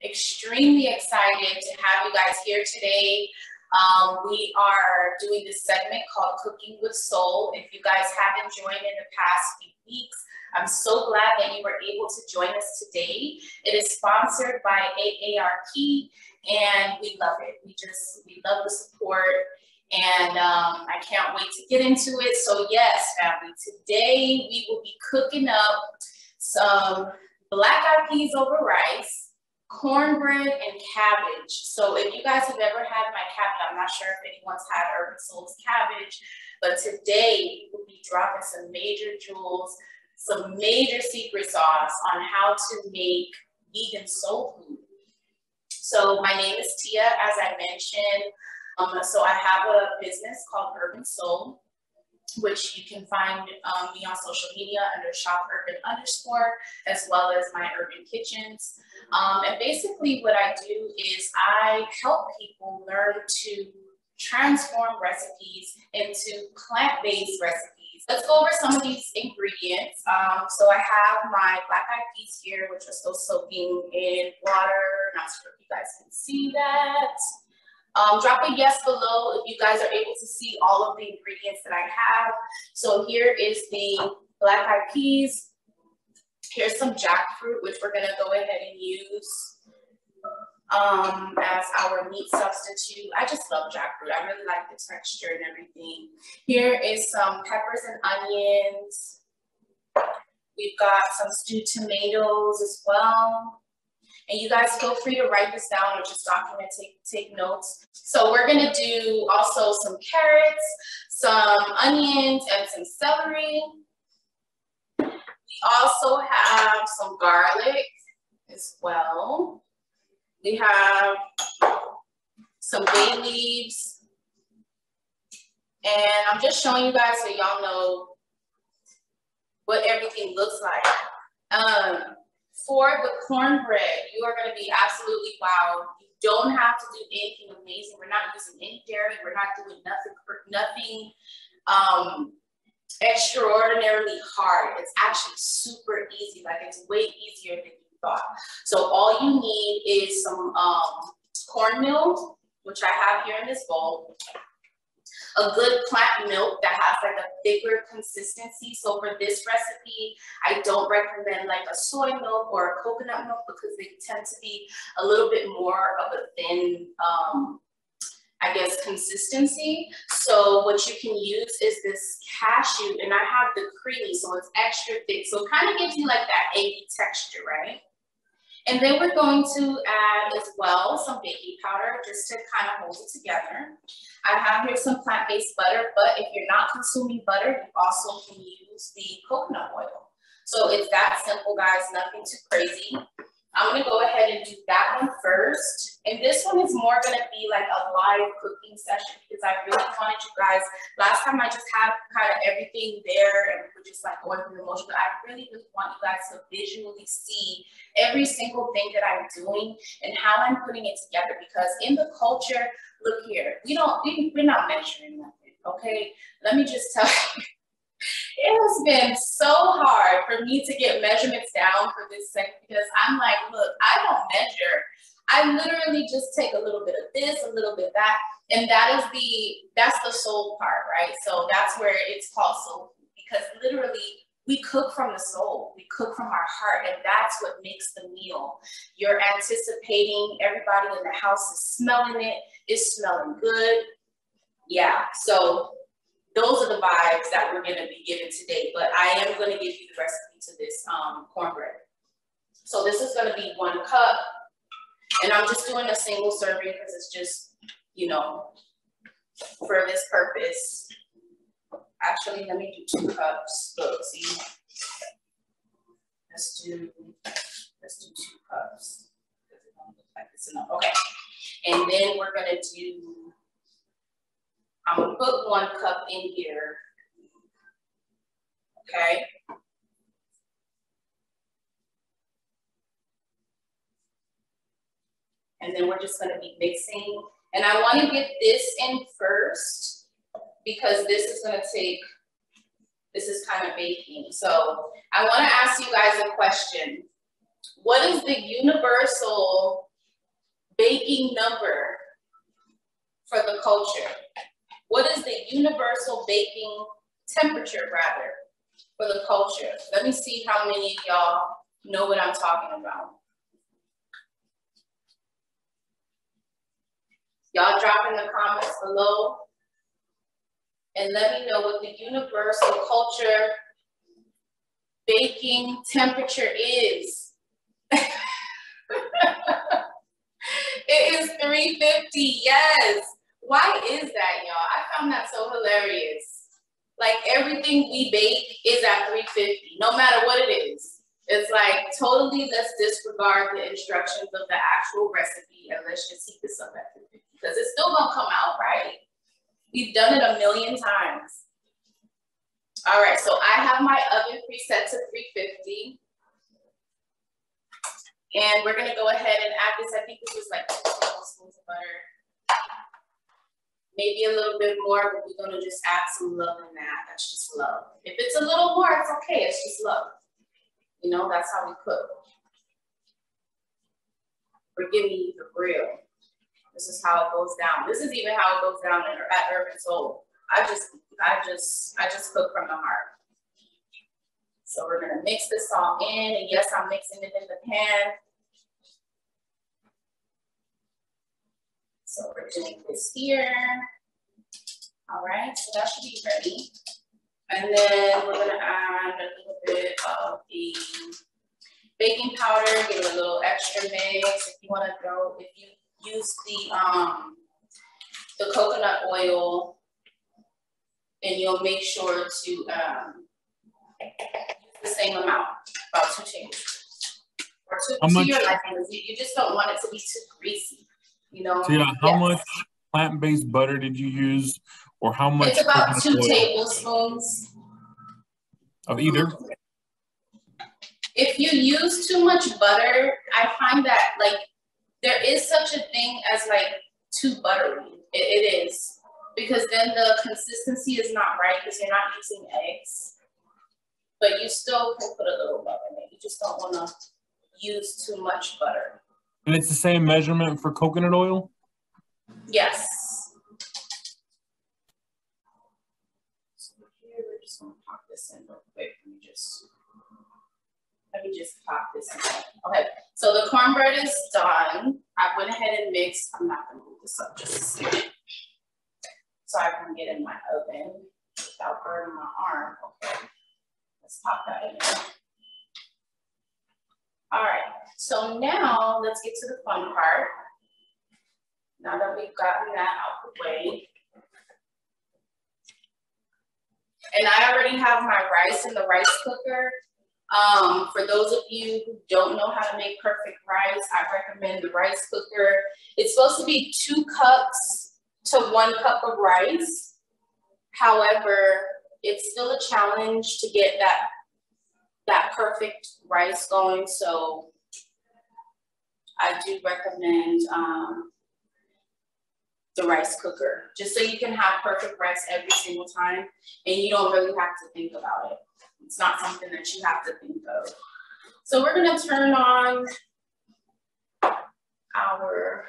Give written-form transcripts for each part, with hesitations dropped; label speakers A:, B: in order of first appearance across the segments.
A: Extremely excited to have you guys here today. We are doing this segment called Cooking with Soul. If you guys haven't joined in the past few weeks, I'm so glad that you were able to join us today. It is sponsored by AARP, and we love it. We love the support, and I can't wait to get into it. So yes, family, today we will be cooking up some black-eyed peas over rice, cornbread, and cabbage. So if you guys have ever had my cabbage, I'm not sure if anyone's had Urban Soul's cabbage, but today we'll be dropping some major jewels, some major secret sauce on how to make vegan soul food. So my name is Tia, as I mentioned. So I have a business called Urban Soul, which you can find me on social media under shopurban_, as well as my urban kitchens. And basically what I do is I help people learn to transform recipes into plant-based recipes. Let's go over some of these ingredients. So I have my black-eyed peas here, which are still soaking in water. Not sure if you guys can see that. Drop a yes below if you guys are able to see all of the ingredients that I have. So here is the black-eyed peas. Here's some jackfruit, which we're gonna go ahead and use as our meat substitute. I just love jackfruit. I really like the texture and everything. Here is some peppers and onions. We've got some stewed tomatoes as well. And you guys feel free to write this down or just document, take notes. So we're gonna do also some carrots, some onions, and some celery. We also have some garlic as well. We have some bay leaves. And I'm just showing you guys so y'all know what everything looks like. For the cornbread, you are going to be absolutely wowed. You don't have to do anything amazing. We're not using any dairy. We're not doing nothing extraordinarily hard. It's actually super easy. Like, it's way easier than you thought. So all you need is some cornmeal, which I have here in this bowl. A good plant milk that has like a thicker consistency. So for this recipe, I don't recommend like a soy milk or a coconut milk because they tend to be a little bit more of a thin, I guess, consistency. So what you can use is this cashew, and I have the creamy, so it's extra thick. So it kind of gives you like that eggy texture, right? And then we're going to add as well some baking powder just to kind of hold it together. I have here some plant-based butter, but if you're not consuming butter, you also can use the coconut oil. So it's that simple, guys, nothing too crazy. I'm gonna go ahead and do that one first. And this one is more gonna be like a live cooking session because I really wanted you guys, last time I just had kind of everything there and we're just like going through the motion, but I really want you guys to visually see every single thing that I'm doing and how I'm putting it together, because in the culture, look here, we're not measuring nothing, okay? Let me just tell you. It has been so hard for me to get measurements down for this segment because I'm like, look, I don't measure. I literally just take a little bit of this, a little bit of that, and that's the soul part, right? So that's where it's called soul food, because literally we cook from the soul, we cook from our heart, and that's what makes the meal. You're anticipating, everybody in the house is smelling it, it's smelling good. Yeah, so those are the vibes that we're going to be giving today, but I am going to give you the recipe to this cornbread. So this is going to be 1 cup, and I'm just doing a single serving because it's just, for this purpose. Actually, let me do 2 cups. Look, see, let's do 2 cups. Because it don't look like it's enough. Okay, and then we're going to do. I'm gonna put 1 cup in here, okay? And then we're just gonna be mixing. And I wanna get this in first because this is kind of baking. So I wanna ask you guys a question. What is the universal baking number for the culture? What is the universal baking temperature, rather, for the culture? Let me see how many of y'all know what I'm talking about. Y'all drop in the comments below and let me know what the universal culture baking temperature is. It is 350, yes. Why is that, y'all? I found that so hilarious. Like everything we bake is at 350, no matter what it is. It's like totally let's disregard the instructions of the actual recipe and let's just heat this up at 350 because it's still gonna come out right. We've done it a million times. All right, so I have my oven preset to 350. And we're gonna go ahead and add this. I think this was like 2 tablespoons of butter. Maybe a little bit more, but we're gonna just add some love in that. That's just love. If it's a little more, it's okay, it's just love. You know, that's how we cook. Forgive me the grill. This is how it goes down. This is even how it goes down at Urban Soul. I just cook from the heart. So we're gonna mix this all in, and yes, I'm mixing it in the pan. So we're doing this here. All right, so that should be ready. And then we're gonna add a little bit of the baking powder, give it a little extra mix. If you wanna go, if you use the coconut oil, and you'll make sure to use the same amount, about 2 tablespoons. Or to your liking. You just don't want it to be too greasy, you know?
B: So yeah, how much plant-based butter did you use, or how much?
A: It's about 2 tablespoons.
B: Of either?
A: If you use too much butter, I find that like there is such a thing as like too buttery. It is. Because then the consistency is not right because you're not using eggs. But you still can put a little butter in it. You just don't want to use too much butter.
B: And it's the same measurement for coconut oil?
A: Yes. So here we're just going to pop this in real quick. Let me just pop this in. Okay, so the cornbread is done. I went ahead and mixed. I'm not going to move this up just a second, so I can get in my oven without burning my arm. Okay, let's pop that in there. All right, so now let's get to the fun part. Now that we've gotten that out the way. And I already have my rice in the rice cooker. For those of you who don't know how to make perfect rice, I recommend the rice cooker. It's supposed to be 2 cups to 1 cup of rice. However, it's still a challenge to get that perfect rice going. So I do recommend the rice cooker, just so you can have perfect rice every single time and you don't really have to think about it. It's not something that you have to think of. So we're gonna turn on our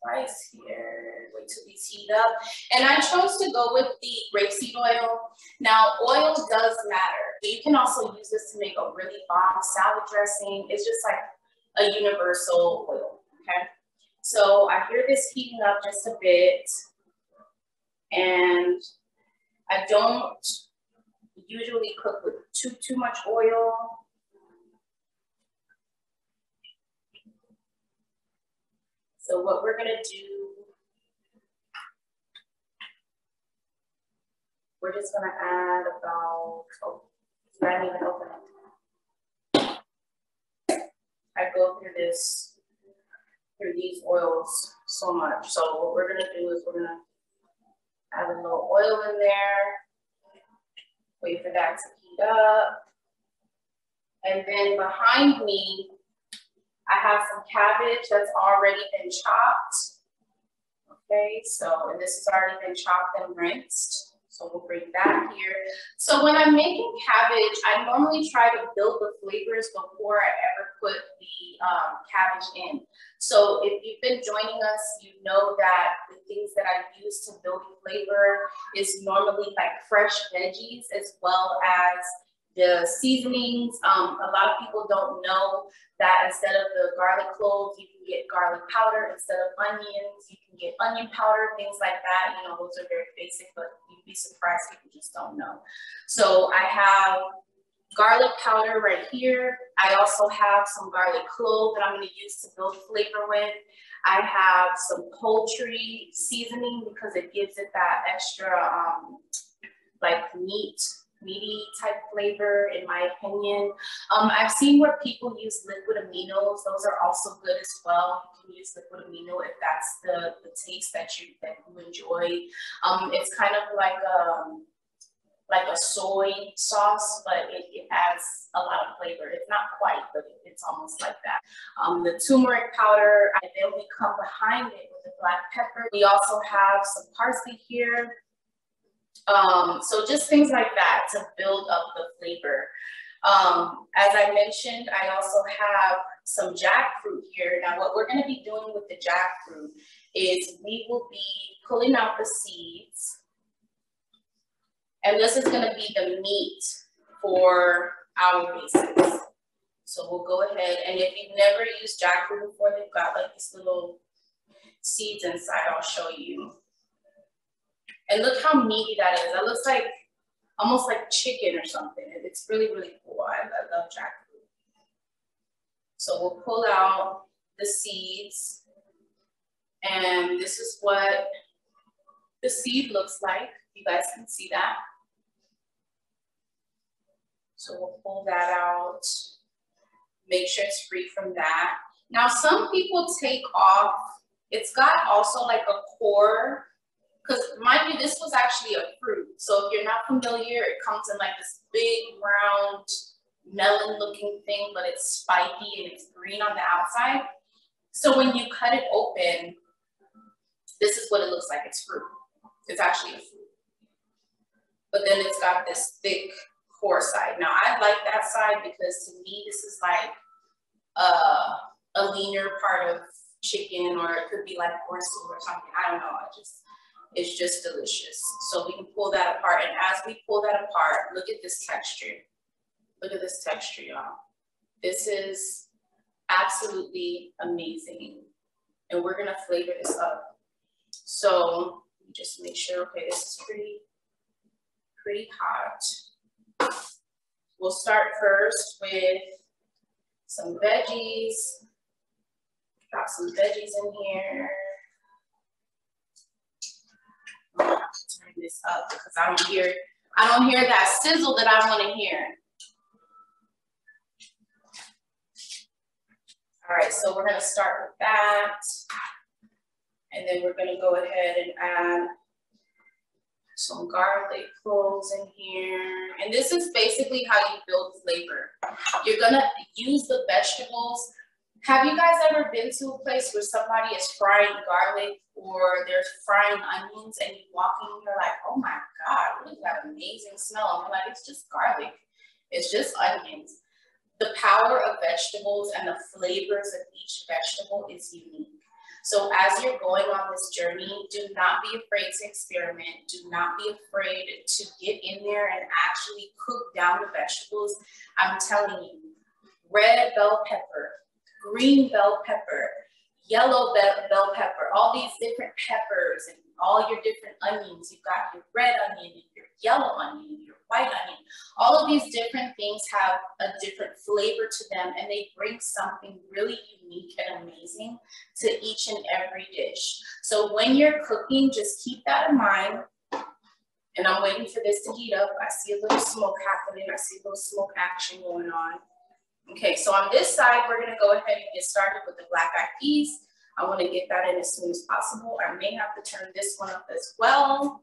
A: rice here, wait till these heat up. And I chose to go with the rapeseed oil. Now, oil does matter. You can also use this to make a really bomb salad dressing. It's just like a universal oil, okay? So I hear this heating up just a bit, and I don't usually cook with too much oil. So what we're gonna do, we're just gonna add about, oh, I didn't even open it. I go through these oils so much. So what we're gonna do is we're gonna add a little oil in there, wait for that to heat up. And then behind me, I have some cabbage that's already been chopped. Okay, so, and this has already been chopped and rinsed. So we'll bring that here. So when I'm making cabbage, I normally try to build the flavors before I ever put the cabbage in. So if you've been joining us, you know that the things that I use to build flavor is normally like fresh veggies as well as the seasonings. A lot of people don't know that instead of the garlic cloves, you can get garlic powder. Instead of onions, you can get onion powder, things like that. You know, those are very basic, but you'd be surprised people just don't know. So I have garlic powder right here. I also have some garlic clove that I'm going to use to build flavor with. I have some poultry seasoning because it gives it that extra like meaty type flavor, in my opinion. I've seen where people use liquid aminos. Those are also good as well. You can use liquid amino if that's the taste that you enjoy. It's kind of like a soy sauce, but it adds a lot of flavor. It's not quite, but it's almost like that. The turmeric powder, and then we come behind it with the black pepper. We also have some parsley here. So just things like that to build up the flavor. As I mentioned, I also have some jackfruit here. Now what we're gonna be doing with the jackfruit is we will be pulling out the seeds, and this is gonna be the meat for our bases. So we'll go ahead, and if you've never used jackfruit before, they've got like these little seeds inside, I'll show you. And look how meaty that is. That looks like almost like chicken or something. It's really, really cool. I love jackfruit. So we'll pull out the seeds, and this is what the seed looks like. You guys can see that. So we'll pull that out. Make sure it's free from that. Now, some people take off, it's got also like a core. Because mind you, this was actually a fruit. So if you're not familiar, it comes in like this big round melon looking thing, but it's spiky and it's green on the outside. So when you cut it open, this is what it looks like. It's fruit. It's actually a fruit. But then it's got this thick core side. Now I like that side because to me, this is like a leaner part of chicken, or it could be like bristle or something. I don't know. It's just delicious. So we can pull that apart. And as we pull that apart, look at this texture. Look at this texture, y'all. This is absolutely amazing. And we're gonna flavor this up. So just make sure, okay, this is pretty hot. We'll start first with some veggies. Got some veggies in here. I'm gonna have to turn this up because I don't hear that sizzle that I want to hear. All right, so we're gonna start with that. And then we're gonna go ahead and add some garlic cloves in here. And this is basically how you build flavor. You're gonna use the vegetables. Have you guys ever been to a place where somebody is frying garlic or they're frying onions and you walk in and you're like, oh my God, look at that amazing smell. And you're like, it's just garlic. It's just onions. The power of vegetables and the flavors of each vegetable is unique. So as you're going on this journey, do not be afraid to experiment. Do not be afraid to get in there and actually cook down the vegetables. I'm telling you, red bell pepper, green bell pepper, yellow bell pepper, all these different peppers and all your different onions. You've got your red onion and your yellow onion, your white onion. All of these different things have a different flavor to them, and they bring something really unique and amazing to each and every dish. So when you're cooking, just keep that in mind. And I'm waiting for this to heat up. I see a little smoke happening. I see a little smoke action going on. Okay, so on this side, we're gonna go ahead and get started with the black eyed peas. I wanna get that in as soon as possible. I may have to turn this one up as well.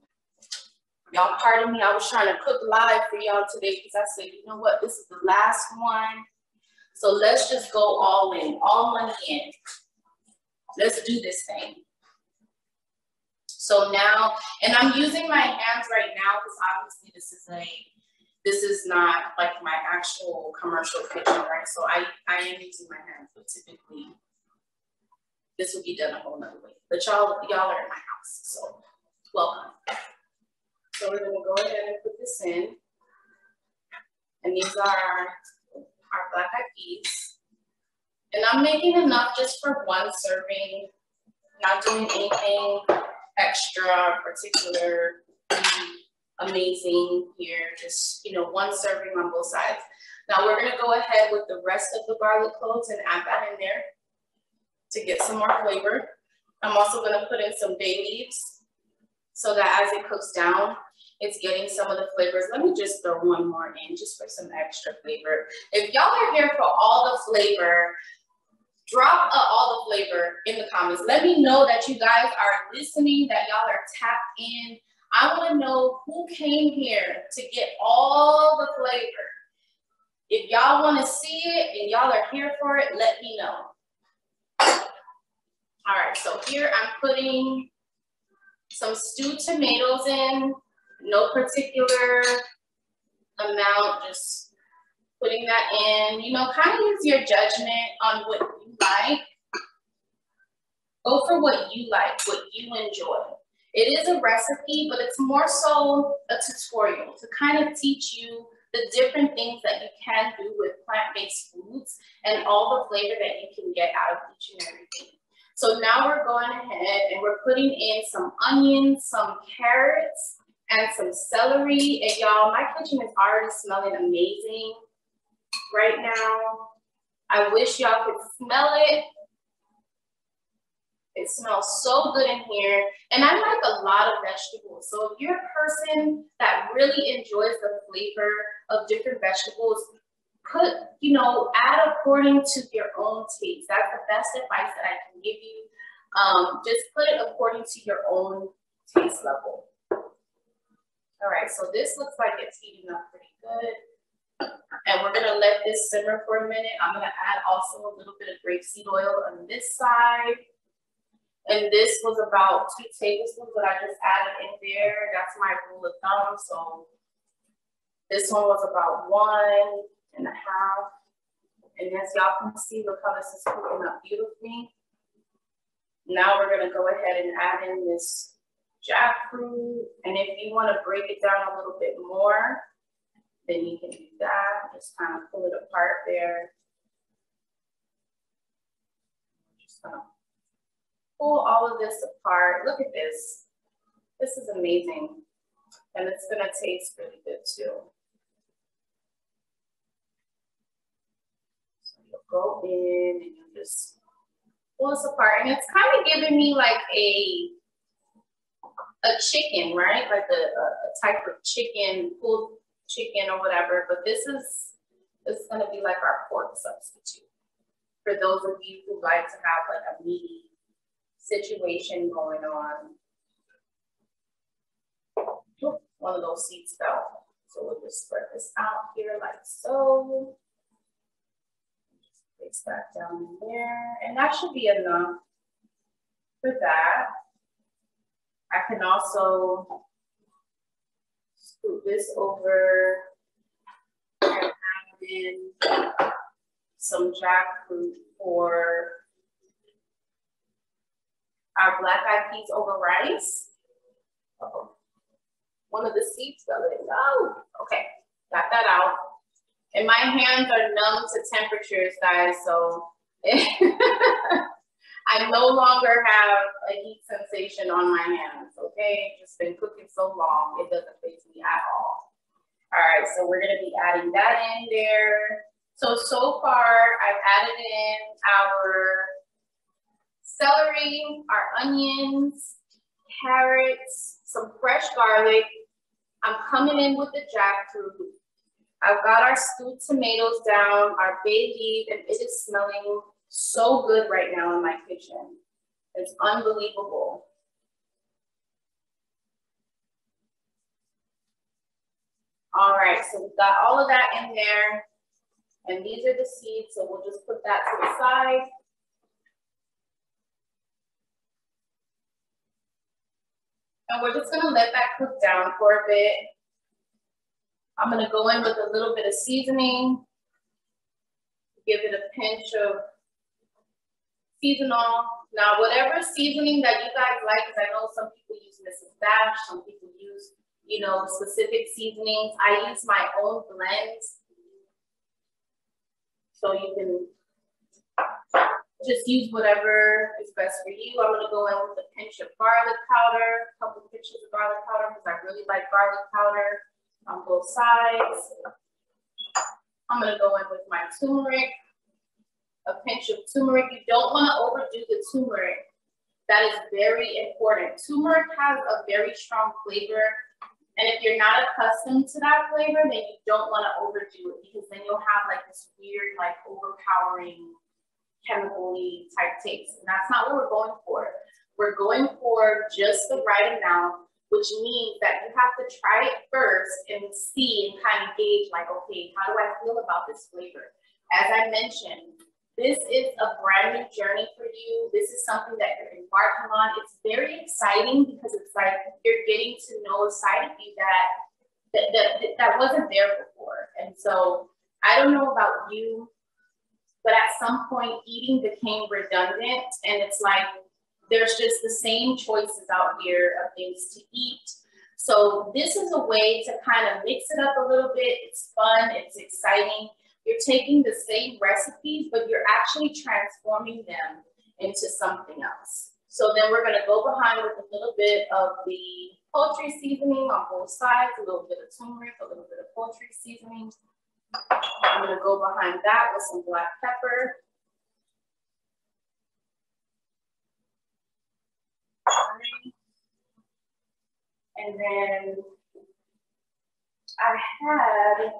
A: Y'all pardon me, I was trying to cook live for y'all today because I said, you know what, this is the last one. So let's just go all in, all money in. Let's do this thing. So now, and I'm using my hands right now because obviously this is a This is not like my actual commercial kitchen, right? So I am using my hands, but typically this would be done a whole nother way. But y'all are in my house, so welcome. So we're gonna go ahead and put this in. And these are our black eyed peas. And I'm making enough just for one serving, not doing anything extra, particular, amazing here. Just, you know, one serving on both sides. Now we're gonna go ahead with the rest of the garlic cloves and add that in there to get some more flavor. I'm also gonna put in some bay leaves so that as it cooks down, it's getting some of the flavors. Let me just throw one more in just for some extra flavor. If y'all are here for all the flavor, drop all the flavor in the comments. Let me know that you guys are listening, that y'all are tapped in. I wanna know who came here to get all the flavor. If y'all wanna see it and y'all are here for it, let me know. All right, so here I'm putting some stewed tomatoes in, no particular amount, just putting that in. You know, kind of use your judgment on what you like. Go for what you like, what you enjoy. It is a recipe, but it's more so a tutorial to kind of teach you the different things that you can do with plant-based foods and all the flavor that you can get out of each and everything. So now we're going ahead and we're putting in some onions, some carrots, and some celery. And y'all, my kitchen is already smelling amazing right now. I wish y'all could smell it. It smells so good in here. And I like a lot of vegetables. So if you're a person that really enjoys the flavor of different vegetables, put, you know, add according to your own taste. That's the best advice that I can give you. Just put it according to your own taste level. All right, so this looks like it's heating up pretty good. And we're gonna let this simmer for a minute. I'm gonna add also a little bit of grapeseed oil on this side. And this was about 2 tablespoons that I just added in there. That's my rule of thumb. So this one was about 1.5. And as y'all can see, look how this is cooking up beautifully. Now we're gonna go ahead and add in this jackfruit. And if you wanna break it down a little bit more, then you can do that. Just kind of pull it apart there. Just gonna pull all of this apart. Look at this. This is amazing. And it's gonna taste really good too. So you'll go in and you just pull this apart. And it's kind of giving me like a chicken, right? Like a type of chicken, pulled chicken or whatever. But this is gonna be like our pork substitute. For those of you who like to have like a meaty situation going on. Oops, one of those seeds fell. So we'll just spread this out here like so. Just place that down in there. And that should be enough for that. I can also scoop this over and add in some jackfruit for our black eyed peas over rice. Uh-oh. One of the seeds fell in. Oh, okay, got that out. And my hands are numb to temperatures, guys, so I no longer have a heat sensation on my hands, okay? Just been cooking so long, it doesn't faze me at all. All right, so we're gonna be adding that in there. So far, I've added in our celery, our onions, carrots, some fresh garlic. I'm coming in with the jackfruit. I've got our stewed tomatoes down, our bay leaf, and it is smelling so good right now in my kitchen. It's unbelievable. All right, so we've got all of that in there. And these are the seeds, so we'll just put that to the side. And we're just gonna let that cook down for a bit. I'm gonna go in with a little bit of seasoning, give it a pinch of seasonal. Now, whatever seasoning that you guys like, because I know some people use Mrs. Dash, some people use, you know, specific seasonings. I use my own blends. So you can just use whatever is best for you. I'm gonna go in with a pinch of garlic powder, a couple pinches of garlic powder, because I really like garlic powder on both sides. I'm gonna go in with my turmeric, a pinch of turmeric. You don't wanna overdo the turmeric. That is very important. Turmeric has a very strong flavor. And if you're not accustomed to that flavor, then you don't wanna overdo it, because then you'll have like this weird, like overpowering chemical-y type taste. And that's not what we're going for. We're going for just the right amount, which means that you have to try it first and see and kind of gauge like, okay, how do I feel about this flavor? As I mentioned, this is a brand new journey for you. This is something that you're embarking on. It's very exciting because it's like you're getting to know a side of you that wasn't there before. And so I don't know about you, but at some point eating became redundant, and it's like there's just the same choices out here of things to eat. So this is a way to kind of mix it up a little bit. It's fun, it's exciting. You're taking the same recipes, but you're actually transforming them into something else. So then we're gonna go behind with a little bit of the poultry seasoning on both sides, a little bit of turmeric, a little bit of poultry seasoning. I'm gonna go behind that with some black pepper. And then I had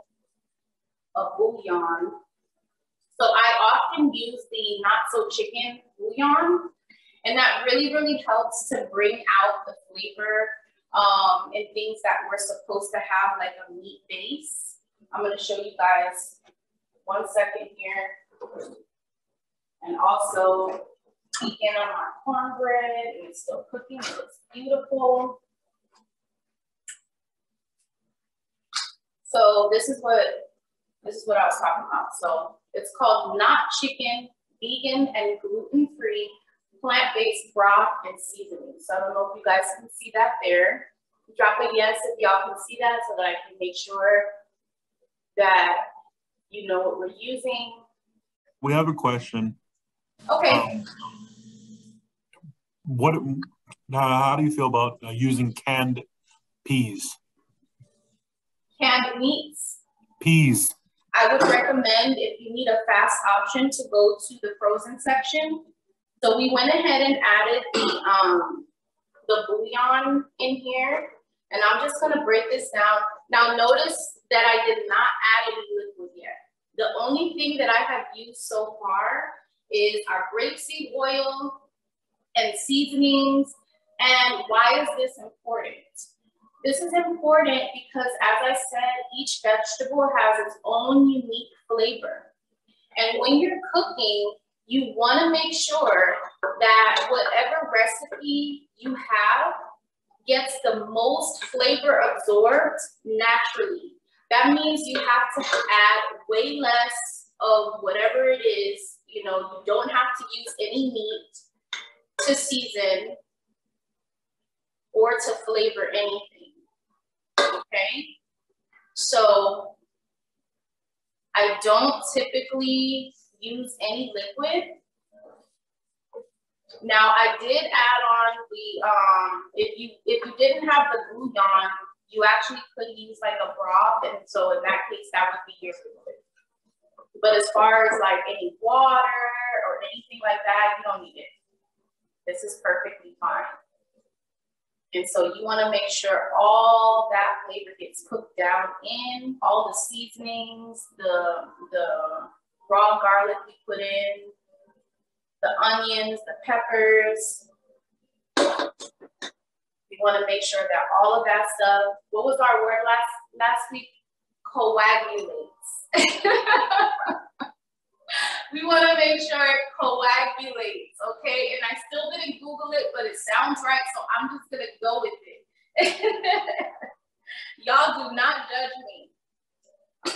A: a bouillon. So I often use the not so chicken bouillon, and that really, really helps to bring out the flavor and things that we're supposed to have, like a meat base. I'm gonna show you guys 1 second here. And also peek in on my cornbread, and it's still cooking, it looks beautiful. So this is what I was talking about. So it's called Not Chicken, Vegan and Gluten-Free Plant-Based Broth and Seasoning. So I don't know if you guys can see that there. Drop a yes if y'all can see that so that I can make sure that you know what we're using.
B: We have a question.
A: Okay.
B: How do you feel about using canned peas?
A: Canned meats.
B: Peas.
A: I would recommend, if you need a fast option, to go to the frozen section. So we went ahead and added the bouillon in here, and I'm just gonna break this down. Now notice that I did not add any liquid yet. The only thing that I have used so far is our grapeseed oil and seasonings. And why is this important? This is important because, as I said, each vegetable has its own unique flavor. And when you're cooking, you want to make sure that whatever recipe you have gets the most flavor absorbed naturally. That means you have to add way less of whatever it is. You know, you don't have to use any meat to season or to flavor anything, okay? So I don't typically use any liquid. Now I did add on the, if you didn't have the bouillon, you actually could use like a broth, and so in that case, that would be your liquid. But as far as like any water or anything like that, you don't need it. This is perfectly fine. And so you want to make sure all that flavor gets cooked down in, all the seasonings, the raw garlic we put in, the onions, the peppers. We want to make sure that all of that stuff, what was our word last week? Coagulates. We want to make sure it coagulates, okay? And I still didn't Google it, but it sounds right, so I'm just going to go with it. Y'all do not judge me. All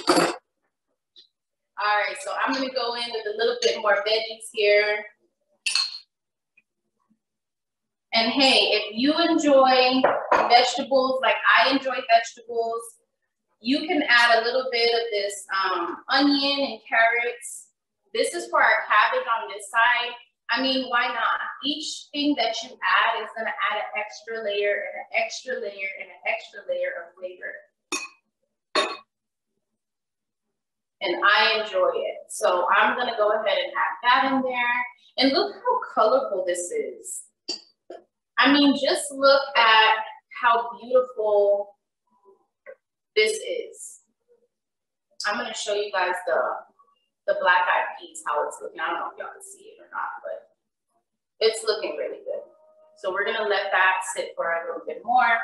A: right, so I'm gonna go in with a little bit more veggies here. And hey, if you enjoy vegetables like I enjoy vegetables, you can add a little bit of this onion and carrots. This is for our cabbage on this side. I mean, why not? Each thing that you add is gonna add an extra layer and an extra layer and an extra layer of flavor. And I enjoy it. So I'm gonna go ahead and add that in there. And look how colorful this is. I mean, just look at how beautiful this is. I'm gonna show you guys the black-eyed peas, how it's looking. I don't know if y'all can see it or not, but it's looking really good. So we're gonna let that sit for a little bit more.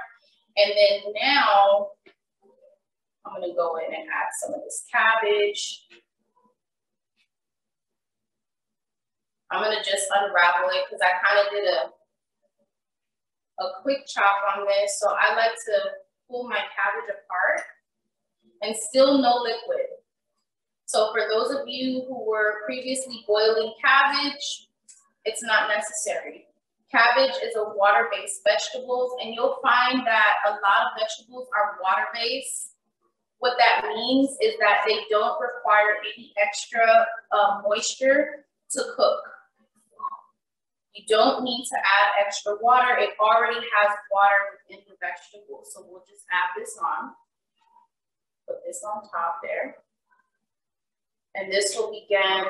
A: And then now, I'm gonna go in and add some of this cabbage. I'm gonna just unravel it because I kind of did a quick chop on this. So I like to pull my cabbage apart and still no liquid. So for those of you who were previously boiling cabbage, it's not necessary. Cabbage is a water-based vegetable, and you'll find that a lot of vegetables are water-based. What that means is that they don't require any extra moisture to cook. You don't need to add extra water. It already has water within the vegetable. So we'll just add this on. Put this on top there. And this will begin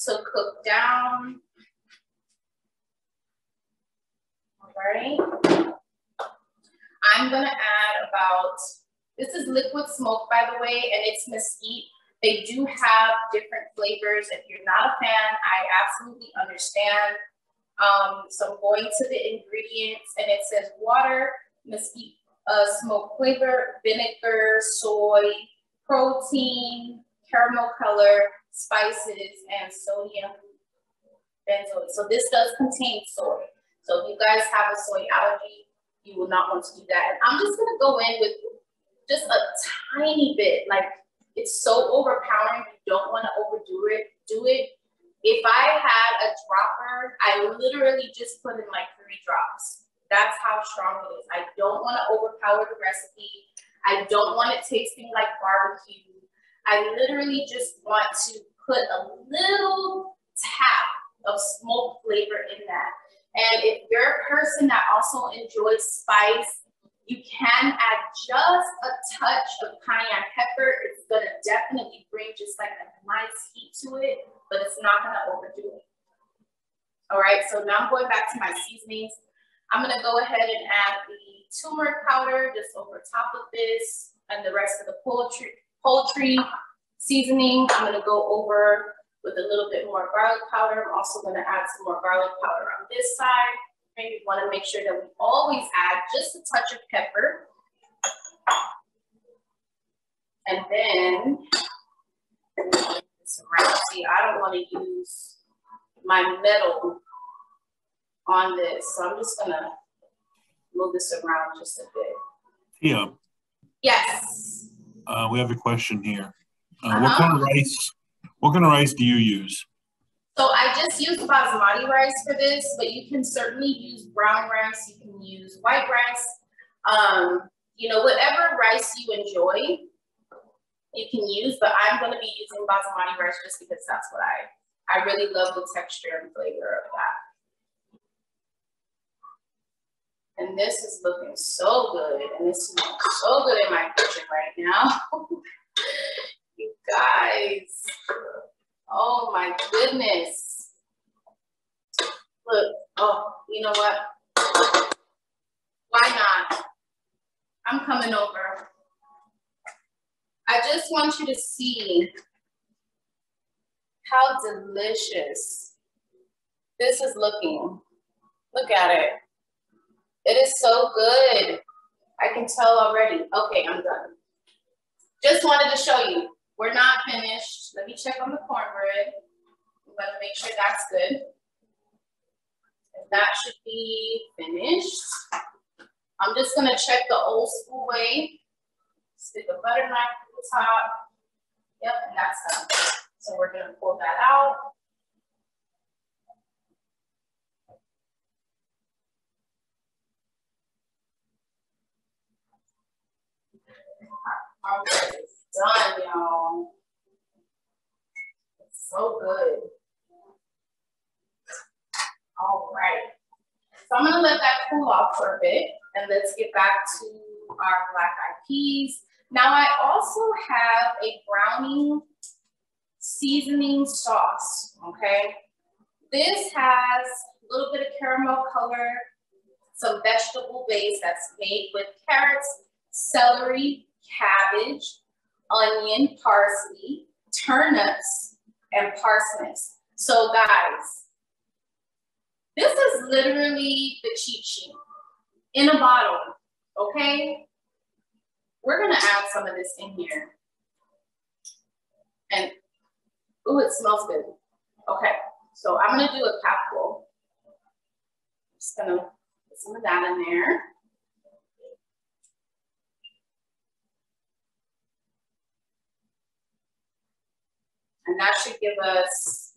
A: to cook down. All right. I'm gonna add about, this is liquid smoke, by the way, and it's mesquite. They do have different flavors. If you're not a fan, I absolutely understand. So I'm going to the ingredients, and it says water, mesquite smoke flavor, vinegar, soy, protein, caramel color, spices, and sodium benzoate. So this does contain soy. So if you guys have a soy allergy, you will not want to do that. And I'm just gonna go in with just a tiny bit, like it's so overpowering, you don't wanna overdo it, If I had a dropper, I literally just put in like 3 drops. That's how strong it is. I don't wanna overpower the recipe. I don't want it tasting like barbecue. I literally just want to put a little tap of smoke flavor in that. And if you're a person that also enjoys spice, you can add just a touch of cayenne pepper. It's gonna definitely bring just like a nice heat to it, but it's not gonna overdo it. All right, so now I'm going back to my seasonings. I'm gonna go ahead and add the turmeric powder just over top of this and the rest of the poultry seasoning. I'm gonna go over with a little bit more garlic powder. I'm also gonna add some more garlic powder on this side. And you wanna make sure that we always add just a touch of pepper. And then, see, I don't wanna use my metal on this. So I'm just gonna move this around just a bit.
B: Yeah.
A: Yes.
B: We have a question here. What kind of rice do you use?
A: So I just use basmati rice for this, but you can certainly use brown rice. You can use white rice. You know, whatever rice you enjoy, you can use, but I'm going to be using basmati rice just because that's what I really love the texture and flavor of that. And this is looking so good, and this smells so good in my kitchen right now. You guys, oh my goodness. Look, oh, you know what? Why not? I'm coming over. I just want you to see how delicious this is looking. Look at it. It is so good. I can tell already. Okay, I'm done. Just wanted to show you. We're not finished. Let me check on the cornbread. I'm gonna make sure that's good. And that should be finished. I'm just gonna check the old school way. Stick a butter knife the top. Yep, and that's done. So we're gonna pull that out. Our bread is done, y'all. It's so good. All right. So I'm gonna let that cool off for a bit, and let's get back to our black-eyed peas. Now I also have a browning seasoning sauce, okay? This has a little bit of caramel color, some vegetable base that's made with carrots, celery, cabbage, onion, parsley, turnips, and parsnips. So guys, this is literally the cheat sheet in a bottle, okay? We're gonna add some of this in here. And, ooh, it smells good. Okay, so I'm gonna do a capful. I'm just gonna put some of that in there. And that should give us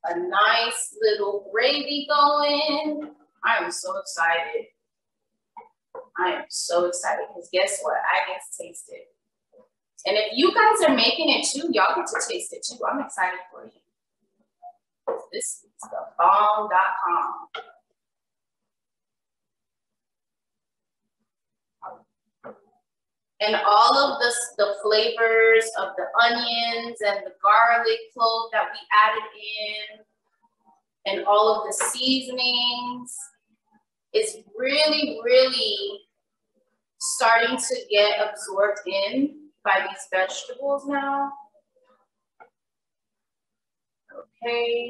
A: a nice little gravy going. I am so excited. I am so excited because guess what? I get to taste it. And if you guys are making it too, y'all get to taste it too. I'm excited for you. This is thebomb.com. And all of the flavors of the onions and the garlic clove that we added in, and all of the seasonings, is really, really starting to get absorbed in by these vegetables now. Okay.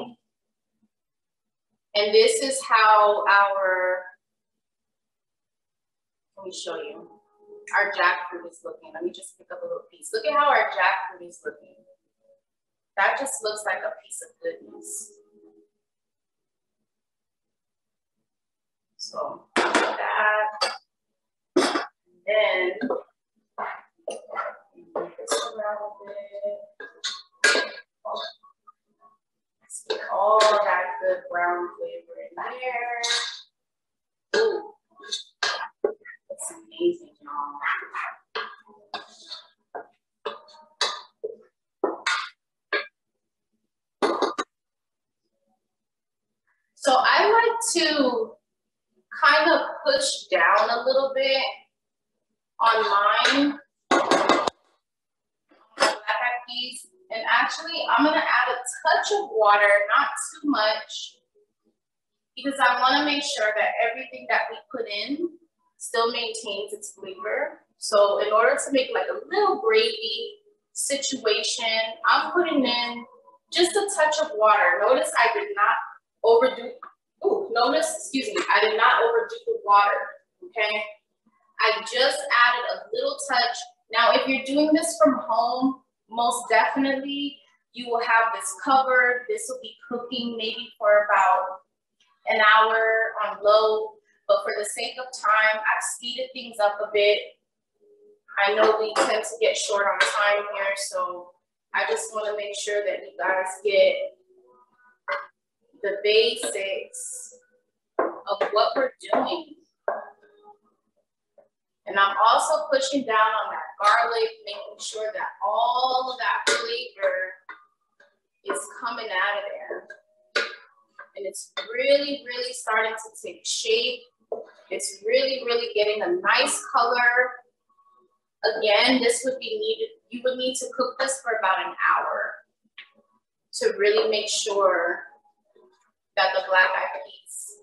A: And this is how let me show you, our jackfruit is looking. Let me just pick up a little piece. Look at how our jackfruit is looking. That just looks like a piece of goodness. So that, and then move this around a bit. Let's get all that good brown flavor in there. Ooh, that's amazing, y'all. So I like to kind of push down a little bit on mine, black-eyed peas, and actually I'm gonna add a touch of water, not too much, because I wanna make sure that everything that we put in still maintains its flavor. So in order to make like a little gravy situation, I'm putting in just a touch of water. Notice I did not overdo, I did not overdo the water, okay? I just added a little touch. Now, if you're doing this from home, most definitely you will have this covered. This will be cooking maybe for about an hour on low, but for the sake of time, I've speeded things up a bit. I know we tend to get short on time here, so I just want to make sure that you guys get the basics of what we're doing. And I'm also pushing down on that garlic, making sure that all of that flavor is coming out of there. And it's really, really starting to take shape. It's really, really getting a nice color. Again, this would be needed, you would need to cook this for about an hour to really make sure that the black-eyed peas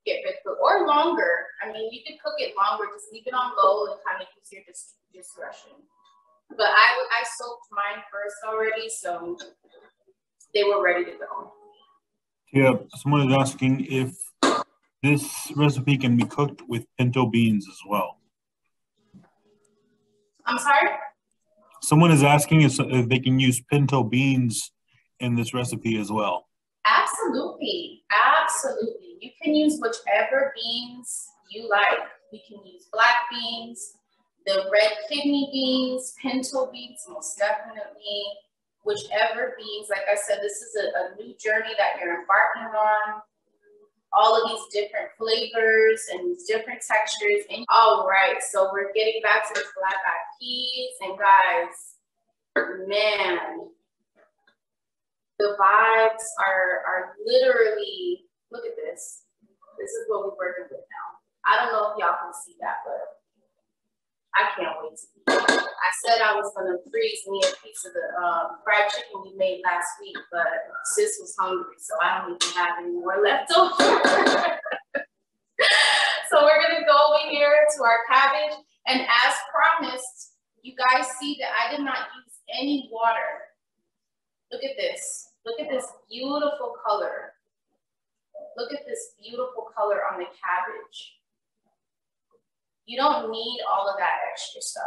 A: get rid of it, or longer. I mean, you can cook it longer, just leave it on low and kind of use your discretion. But I soaked mine first already, so they were ready to go.
B: Yeah, someone is asking if this recipe can be cooked with pinto beans as well.
A: I'm sorry?
B: Someone is asking if they can use pinto beans in this recipe as well.
A: Absolutely, absolutely. You can use whichever beans you like. You can use black beans, the red kidney beans, pinto beans, most definitely. Whichever beans, like I said, this is a new journey that you're embarking on. All of these different flavors and these different textures. And all right, so we're getting back to the black-eyed peas. And guys, man, the vibes are literally, look at this. This is what we're working with now. I don't know if y'all can see that, but I can't wait to eat. I said I was gonna freeze me a piece of the fried chicken we made last week, but sis was hungry, so I don't even have any more left over. So we're gonna go over here to our cabbage, and as promised, you guys see that I did not use any water. Look at this. Look at this beautiful color. Look at this beautiful color on the cabbage. You don't need all of that extra stuff,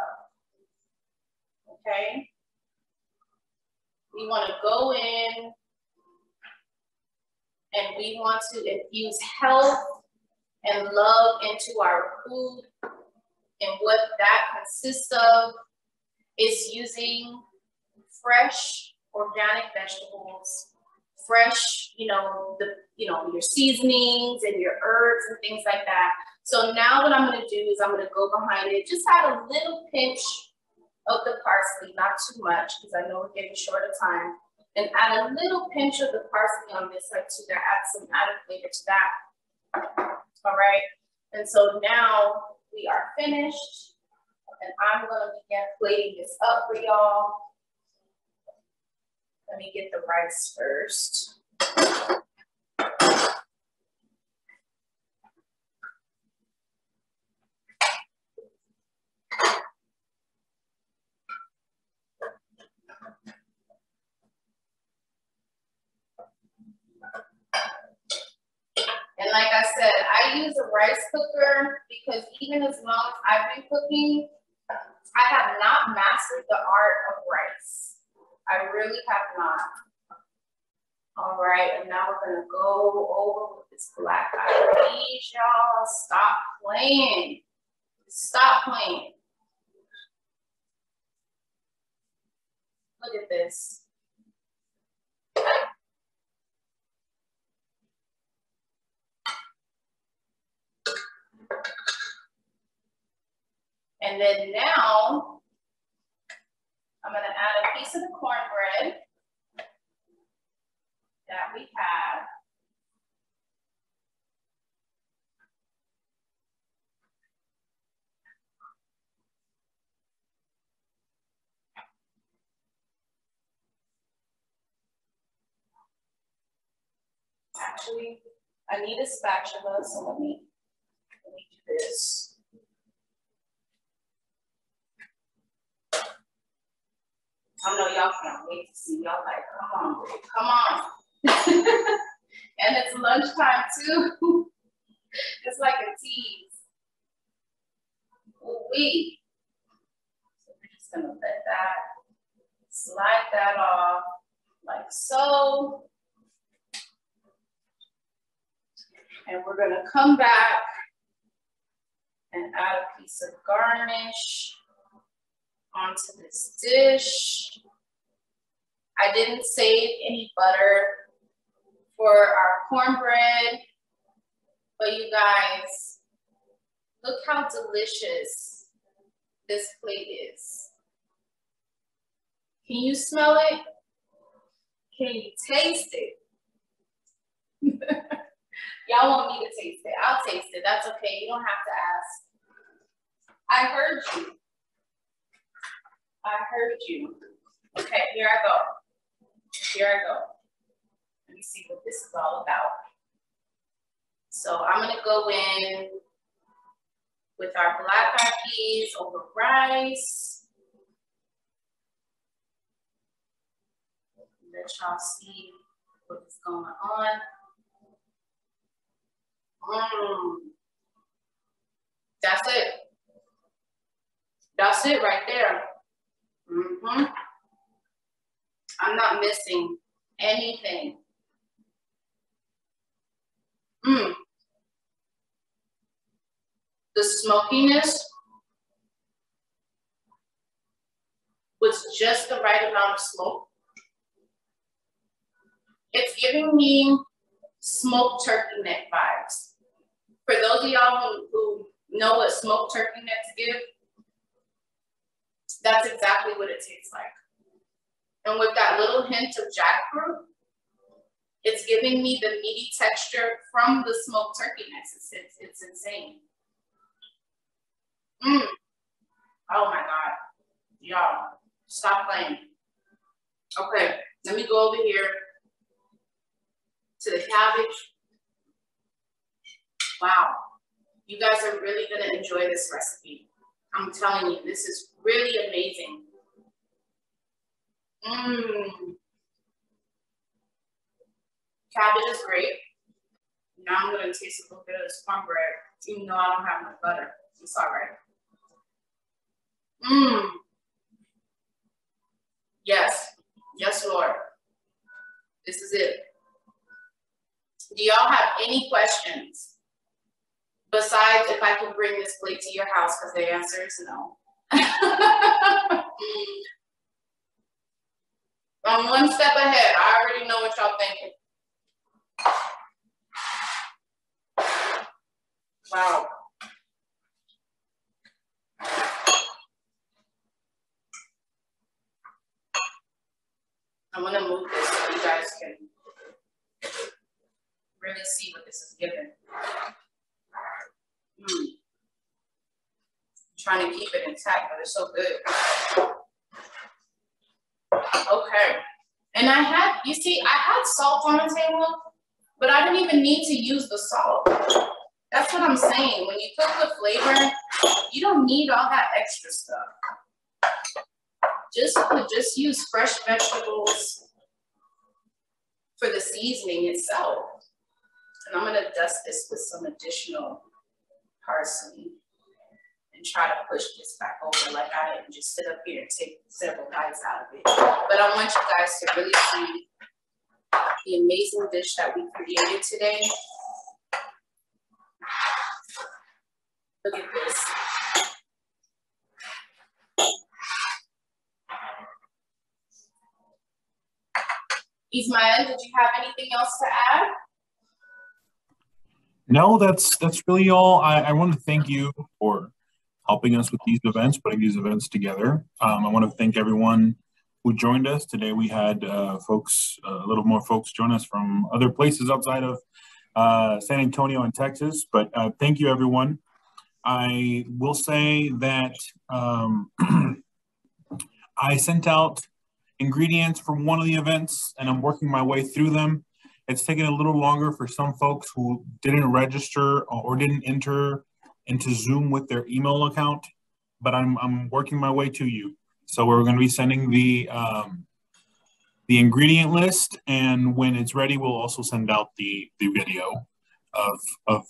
A: okay? We want to go in and we want to infuse health and love into our food. And what that consists of is using fresh organic vegetables, fresh, your seasonings and your herbs and things like that. So now what I'm going to do is I'm going to go behind it, just add a little pinch of the parsley, not too much because I know we're getting short of time, and add a little pinch of the parsley on this side to add some added flavor to that. All right, and so now we are finished, and I'm going to begin plating this up for y'all. Let me get the rice first. And like I said, I use a rice cooker because even as long as I've been cooking, I have not mastered the art of rice. I really have not. All right, and now we're gonna go over with this black-eyed peas, y'all. Stop playing. Stop playing. Look at this. And then now, I'm gonna add a piece of the cornbread that we have. Actually, I need a spatula, so let me do this. I know y'all can't wait to see. Y'all like, come on, babe, come on. And it's lunchtime too. It's like a tease. Ooh-wee. So we're just gonna let that slide that off like so. And we're gonna come back and add a piece of garnish onto this dish. I didn't save any butter for our cornbread, but you guys, look how delicious this plate is. Can you smell it? Can you taste it? Y'all want me to taste it? I'll taste it. That's okay. You don't have to ask. I heard you. I heard you. Okay, here I go. Here I go. Let me see what this is all about. So I'm gonna go in with our black-eyed peas over rice. Let y'all see what is going on. That's it. That's it right there. I'm not missing anything. The smokiness with just the right amount of smoke. It's giving me smoked turkey neck vibes. For those of y'all who know what smoked turkey necks give, that's exactly what it tastes like. And with that little hint of jackfruit, it's giving me the meaty texture from the smoked turkey necks. It's insane. Oh my God. Y'all, stop playing. Okay, let me go over here to the cabbage. Wow, you guys are really gonna enjoy this recipe. I'm telling you, this is really amazing. Cabbage is great. Now I'm gonna taste a little bit of this cornbread, even though I don't have no butter. It's all right. Yes, yes, Lord. This is it. Do y'all have any questions? Besides, if I can bring this plate to your house, because the answer is no. I'm one step ahead. I already know what y'all thinking. Wow. I'm gonna move this so you guys can really see what this is giving. Trying to keep it intact, but it's so good. Okay. And I had, you see, I had salt on the table, but I didn't even need to use the salt. That's what I'm saying. When you cook with flavor, you don't need all that extra stuff. Just use fresh vegetables for the seasoning itself. And I'm gonna dust this with some additional parsley and try to push this back over like I didn't just sit up here and take several bites out of it. But I want you guys to really see the amazing dish that we created today. Look at this. Ismael, did you have anything else to add?
B: No, that's really all. I want to thank you for helping us with these events, putting these events together. I want to thank everyone who joined us today. We had a little more folks join us from other places outside of San Antonio and Texas, but thank you, everyone. I will say that I sent out ingredients from one of the events, and I'm working my way through them. It's taking a little longer for some folks who didn't register or didn't enter into Zoom with their email account, but I'm working my way to you. So we're going to be sending the ingredient list, and when it's ready, we'll also send out the video of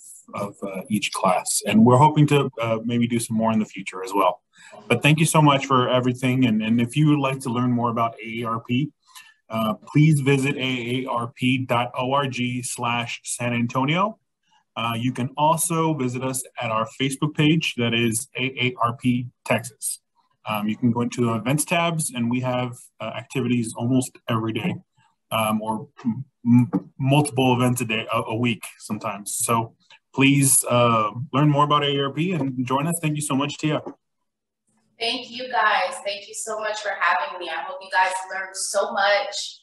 B: each class. And we're hoping to maybe do some more in the future as well. But thank you so much for everything. And if you would like to learn more about AARP, please visit aarp.org/San Antonio. You can also visit us at our Facebook page, that is AARP Texas. You can go into the events tabs, and we have activities almost every day, or multiple events a week sometimes. So please learn more about AARP and join us. Thank you so much, Tia.
A: Thank you guys. Thank you so much for having me. I hope you guys learned so much.